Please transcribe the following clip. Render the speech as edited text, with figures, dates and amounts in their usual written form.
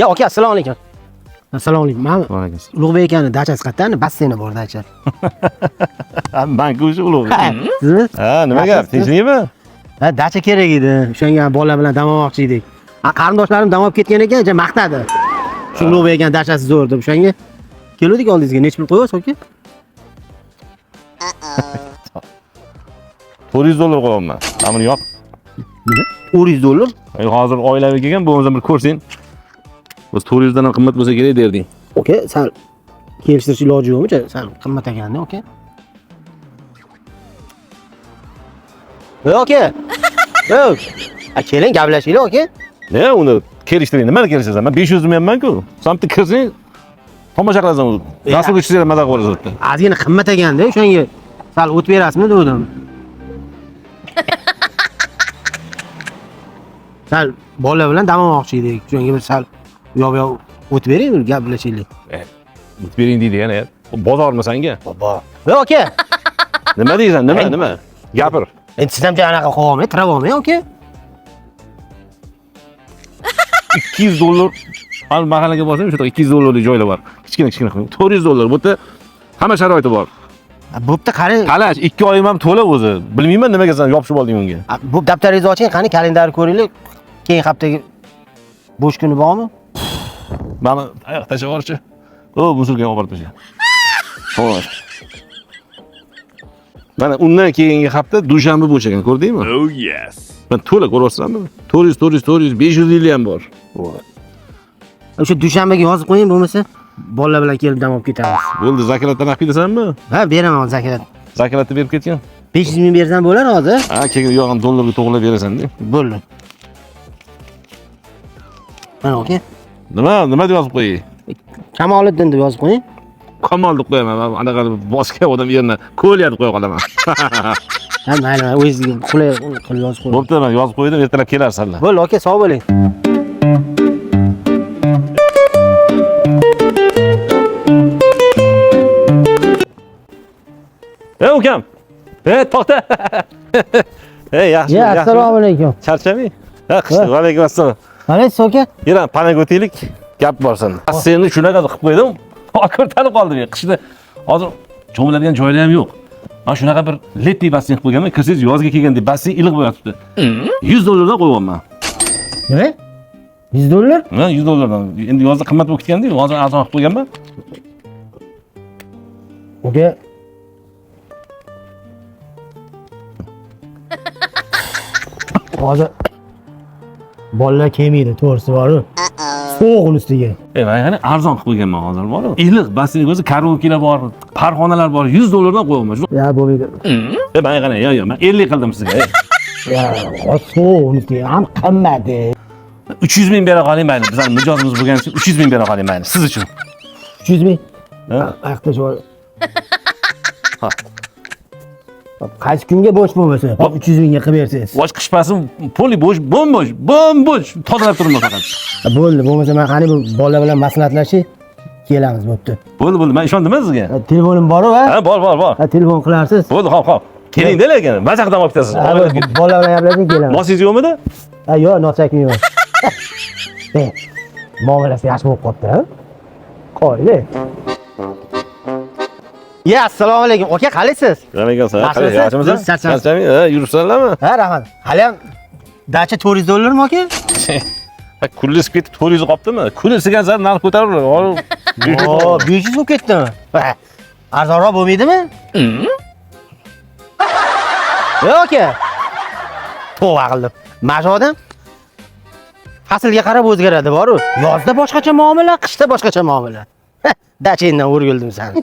Ya aka, assalomu alaykum. Assalomu alaykum. Men Alaykum. Ulug'bek akani dachasi qayerda? Basseyni bor dacha. Men-ku o'sha ulug'. Sizmi? Ha, nima gap? Tinchlikmi? Ha, dacha kerak edi. O'shanga bolalar bilan dam olmoqchi edik. Qarindoshlarim dam olib ketgan ekan, maqtadi. Shu Ulug'bek akani dachasi zo'r deb o'shanga keldik oldingizga. Nechta pul qo'yasiz aka? $400 qo'yaman. Amri yo'q. Nima? $400? Hozir oilaviy kelgan, bo'lmasa bir ko'rsang. Biz 400 dan ham qimmat bo'lsa kerak derding. Aka, sal kelishtirish iloji yo'qmi? Sal qimmat ekanda, aka. Aka. Yo'q. Keling gaplashaylik, aka. Ne, uni kelishtiring. Nimani kelishtirsan? Men 500 mingmanku. Samtda kirsang, tomosha qilasan. Rasulga tushsanglar maza qilasiz. Ozgina qimmat ekanda, o'shanga sal o't berasizmi dedim. Sal bola bilan dam olmoqchi edik. Shunga bir sal yo'q o't bering, gaplashaylik. O't bering deydi yana. Bozormi senga? Baba. Yo'q aka. Nima deysan? Nima? Gapir. Endi siz ham anaqa qilolmay, tiravolmang aka. $200 al mahallaga borsam, shu yerda $200lik joylar bor. Kichkina $400. Bu yerda hamma sharoiti bor. Bo'pti, qarang. Qalash 2 oyim ham to'la o'zi. Bilmayman nimaga sen yopishib olding unga. Bu daftaringizni oching, qani kalendarni ko'ringlar. Keyin haftaga bo'sh kuni bormi? Mana oyoq tashlab yuborchi. O, musulga olib borib tasha. Xo'sh. Mana undan keyingi hafta dushanba bo'sh ekan, ko'rdingmi? Oh yes. Men to'la ko'ryapsanmi? 400, 500 ham bor. O'sha dushanbaga yozib qo'ying, bo'lmasa bolalar bilan kelib dam olib ketamiz. Bo'ldi, zakalatdan aqiydasanmi? Ha, beraman zakalat. Zakalatni berib ketgan. 500 ming bersam bo'lar hozir. Ha, keyin yo'g'in dollarga to'g'rilab berasan-da. Bo'ldi. Mana aka. Nima deb yozib qo'yay? Kamoliddin deb yozib qo'ying. Kamol deb qo'yaman. Anaqa boshqa odam yerni ko'lya deb qo'ya qolaman. Ha, mayli, o'zingizga qulay qilib yozib qo'ying. Bo'pti, men yozib qo'ydim, ertalab kelarsanlar. Bo'ldi, aka, sog' bo'ling. Ukam. To'xta. Yaxshi. Ya, assalomu alaykum. Charchaming? Ha, va alaykum assalom. Qalaysiz aka? Yana panaga o'taylik. Gap bor senda. Seni shunaqa qilib qo'ydim. Ko'rtanib qoldim. Qishda hozir cho'miladigan joylar ham yo'q. Mana shunaqa bir letniy basseyn qilib qo'yganman. Kirsangiz yozga kelganda basseyn iliq bo'layapti. $100 dan qo'yibman. Nima? $100? Ha, $100 dan. Endi yozda qimmat bo'lib ketganda, hozir arzon qilib qo'yganman. Aka. Hozir bolalar kelmaydi, to'g'risi bor-ku. So'g'in ustiga. Men yana arzon qilib qo'yganman hozir bor. Iliq basseyn o'zi karaokelar bor, parxonalar bor. $100 dan qo'yibman. Ya, bo'lmaydi. Men yana yo'q, men 50 qildim sizga. Ya, so'g'in ustiga ham qimmat. 300 ming bera qoling mayli. Bizning mijozimiz bo'lgani uchun 300 ming bera qoling mayli. Siz uchun. 300 ming. Ha? Ayaqda shu. Ha. Qaysi kunga bo'sh bo'lmasa, 300 mingga qilib bersangiz. Bosh qishpasim, puli bo'sh, bo'sh, tozalab turibman faqat. Bo'ldi, bo'lmasa men qani bu bolalar bilan maslahatlashib kelamiz, bo'pti. Bo'ldi, men ishondim sizga. Telefonim bor-ku, ha? Ha, bor. Ha, telefon qilarsiz. Bo'ldi, xo'p. Keling-da lekin, maza qilib olib ketasiz. Bolalar bilan gaplashib kelamiz. Nosingiz yo'qmi-da? Ha, yo'q, nosakmi yo'q. Muomalasi yaxshi bo'lib qopti, ha? Qo'yli. Ya, assalomu alaykum. Aka, qalaysiz? Alaykum assalom. Yaxshimisiz? Charchaming? Ha, yuribsanlarmi? Ha, rahmat. Hali ham dacha $400 mi aka? Kullisi ketib 400 qopdimi? Kullisiga sari narx ko'tariladi. O, 500 bo'lib ketdimi? Arzonroq bo'lmaydimi? Yo'q aka. To'g'ri qildim. Mana shu odam faslga qarab o'zgaradi, bor-ku. Yozda boshqacha muomala, qishda boshqacha muomala. Dachendan o'rgildim seni.